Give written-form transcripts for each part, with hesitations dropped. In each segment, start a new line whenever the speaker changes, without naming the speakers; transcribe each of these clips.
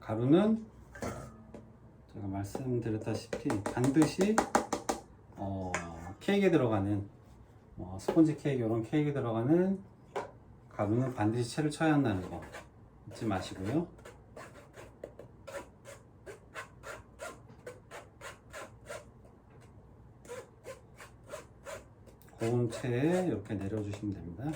가루는 제가 말씀드렸다시피 반드시 케이크에 들어가는 스폰지 케이크, 이런 케이크에 들어가는 가루는 반드시 채를 쳐야 한다는 거 잊지 마시고요. 고운 채에 이렇게 내려주시면 됩니다.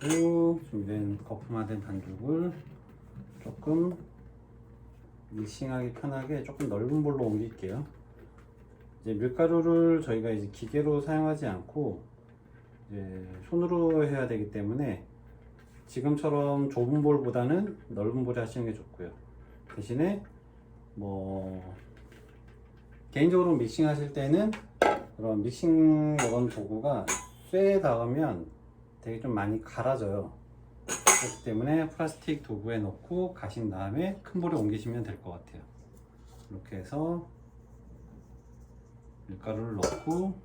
그리고 준비된 거품화된 반죽을 조금 믹싱하기 편하게 조금 넓은 볼로 옮길게요. 이제 밀가루를 저희가 이제 기계로 사용하지 않고 이제 손으로 해야 되기 때문에 지금처럼 좁은 볼보다는 넓은 볼에 하시는 게 좋고요. 대신에 개인적으로 믹싱 하실 때는 그런 믹싱 이런 도구가 쇠에 닿으면 되게 좀 많이 갈아져요. 그렇기 때문에 플라스틱 도구에 넣고 가신 다음에 큰 볼에 옮기시면 될 것 같아요. 이렇게 해서 밀가루를 넣고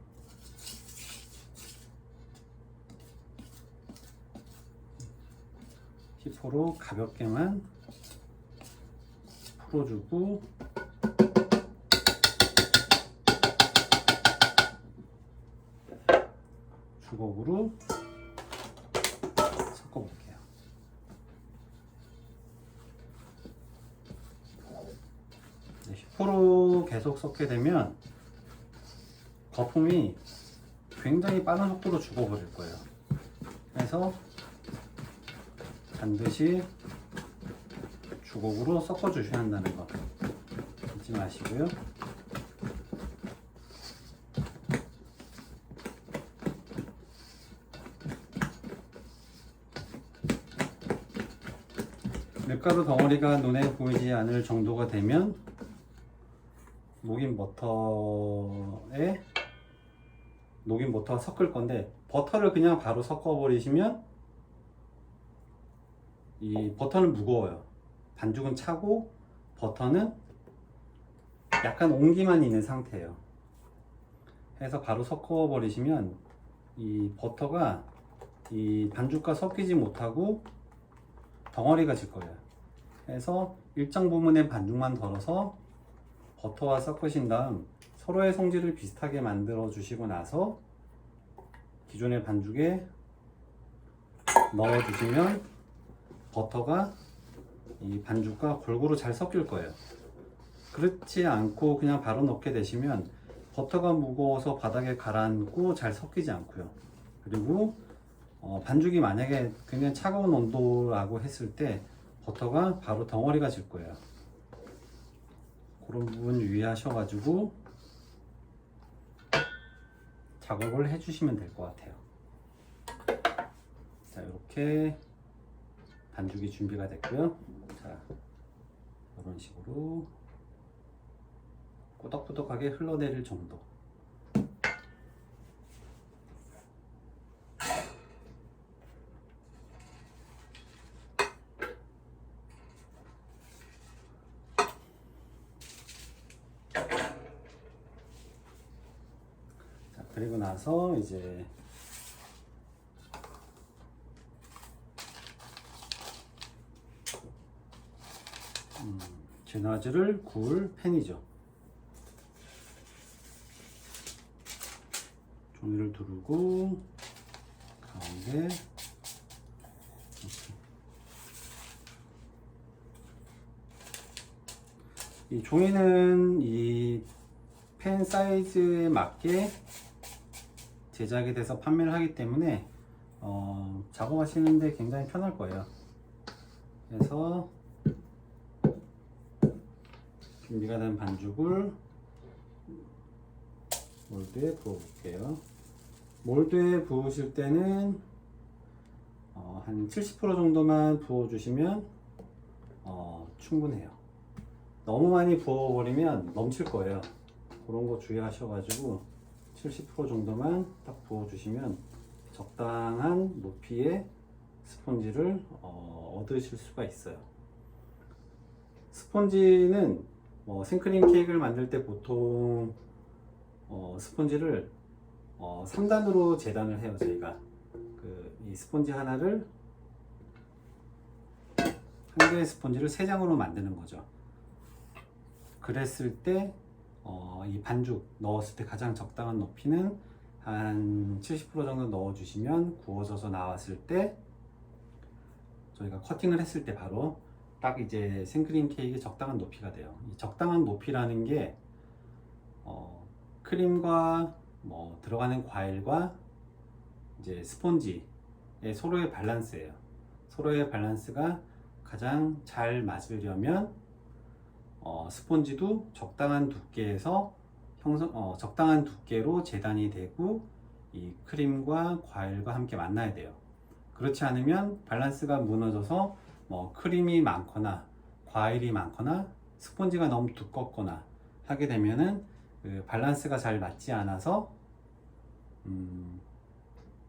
히포로 가볍게만 풀어주고 주걱으로 섞어볼게요. 히포로 계속 섞게 되면 거품이 굉장히 빠른 속도로 죽어버릴 거예요. 그래서 반드시 주걱으로 섞어 주셔야 한다는 거 잊지 마시고요. 밀가루 덩어리가 눈에 보이지 않을 정도가 되면 녹인 버터와 섞을 건데, 버터를 그냥 바로 섞어 버리시면 이 버터는 무거워요. 반죽은 차고 버터는 약간 온기만 있는 상태예요. 해서 바로 섞어 버리시면 이 버터가 이 반죽과 섞이지 못하고 덩어리가 질 거예요. 그래서 일정 부분의 반죽만 덜어서 버터와 섞으신 다음 서로의 성질을 비슷하게 만들어 주시고 나서 기존의 반죽에 넣어 주시면 버터가 이 반죽과 골고루 잘 섞일 거예요. 그렇지 않고 그냥 바로 넣게 되시면 버터가 무거워서 바닥에 가라앉고 잘 섞이지 않고요. 그리고 반죽이 만약에 굉장히 차가운 온도라고 했을 때 버터가 바로 덩어리가 질 거예요. 그런 부분 유의하셔가지고 작업을 해주시면 될 것 같아요. 자, 이렇게 반죽이 준비가 됐고요. 자, 이런 식으로 꾸덕꾸덕하게 흘러내릴 정도. 자, 그리고 나서 이제 제나즈를 구울 팬이죠. 종이를 두르고 가운데 이렇게. 이 종이는 이 펜 사이즈에 맞게 제작이 돼서 판매를 하기 때문에 작업하시는데 굉장히 편할 거예요. 그래서 준비가 된 반죽을 몰드에 부어 볼게요. 몰드에 부으실 때는 한 70% 정도만 부어 주시면 충분해요. 너무 많이 부어버리면 넘칠 거예요. 그런 거 주의하셔가지고 70% 정도만 딱 부어주시면 적당한 높이의 스펀지를 얻으실 수가 있어요. 스펀지는 생크림 케이크를 만들 때 보통 스펀지를 3단으로 재단을 해요. 저희가 이 스펀지 하나를 한 개의 스펀지를 3장으로 만드는 거죠. 그랬을 때 이 반죽 넣었을 때 가장 적당한 높이는 한 70% 정도 넣어주시면 구워져서 나왔을 때 저희가 커팅을 했을 때 바로 딱 이제 생크림 케이크의 적당한 높이가 돼요. 이 적당한 높이라는 게 크림과 들어가는 과일과 이제 스폰지의 서로의 밸런스예요. 서로의 밸런스가 가장 잘 맞으려면 스폰지도 적당한 두께에서 적당한 두께로 재단이 되고 이 크림과 과일과 함께 만나야 돼요. 그렇지 않으면 밸런스가 무너져서 크림이 많거나 과일이 많거나 스폰지가 너무 두껍거나 하게 되면은 그 밸런스가 잘 맞지 않아서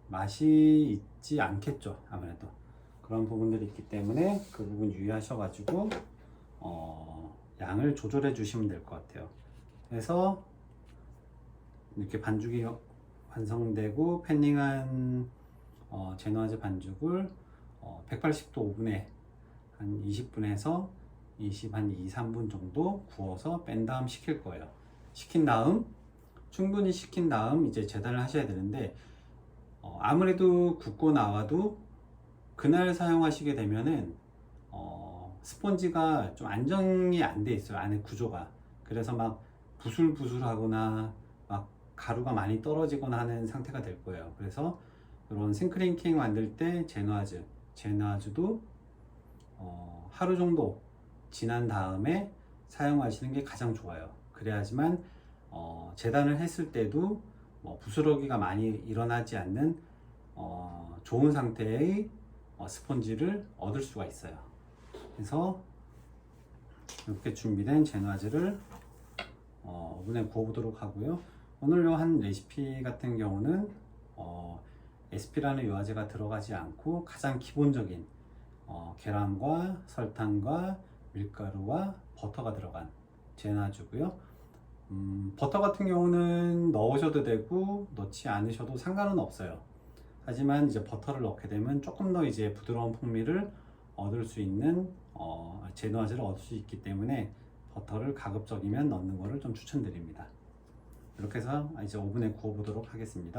맛이 있지 않겠죠. 아무래도 그런 부분들이 있기 때문에 그 부분 유의하셔가지고 양을 조절해 주시면 될 것 같아요. 그래서 이렇게 반죽이 완성되고 패닝한 제노아즈 반죽을 180도 오븐에 한 20분에서 한 2, 3분 정도 구워서 뺀 다음 식힐 거예요. 충분히 식힌 다음 이제 재단을 하셔야 되는데 아무래도 굽고 나와도 그날 사용하시게 되면은 스펀지가 좀 안정이 안 돼 있어요. 안에 구조가. 그래서 막 부슬부슬하거나 막 가루가 많이 떨어지거나 하는 상태가 될 거예요. 그래서 이런 생크림 케이크 만들 때 제너아즈도 하루 정도 지난 다음에 사용하시는 게 가장 좋아요. 그래야지만 재단을 했을 때도 부스러기가 많이 일어나지 않는 좋은 상태의 스펀지를 얻을 수가 있어요. 그래서 이렇게 준비된 제너아즈를 오븐에 구워보도록 하고요. 오늘 한 레시피 같은 경우는 SP라는 유화제가 들어가지 않고 가장 기본적인 계란과 설탕과 밀가루와 버터가 들어간 제너아즈고요. 버터 같은 경우는 넣으셔도 되고 넣지 않으셔도 상관은 없어요. 하지만 이제 버터를 넣게 되면 조금 더 이제 부드러운 풍미를 얻을 수 있는 제너아즈를 얻을 수 있기 때문에 버터를 가급적이면 넣는 것을 좀 추천드립니다. 이렇게 해서 이제 오븐에 구워 보도록 하겠습니다.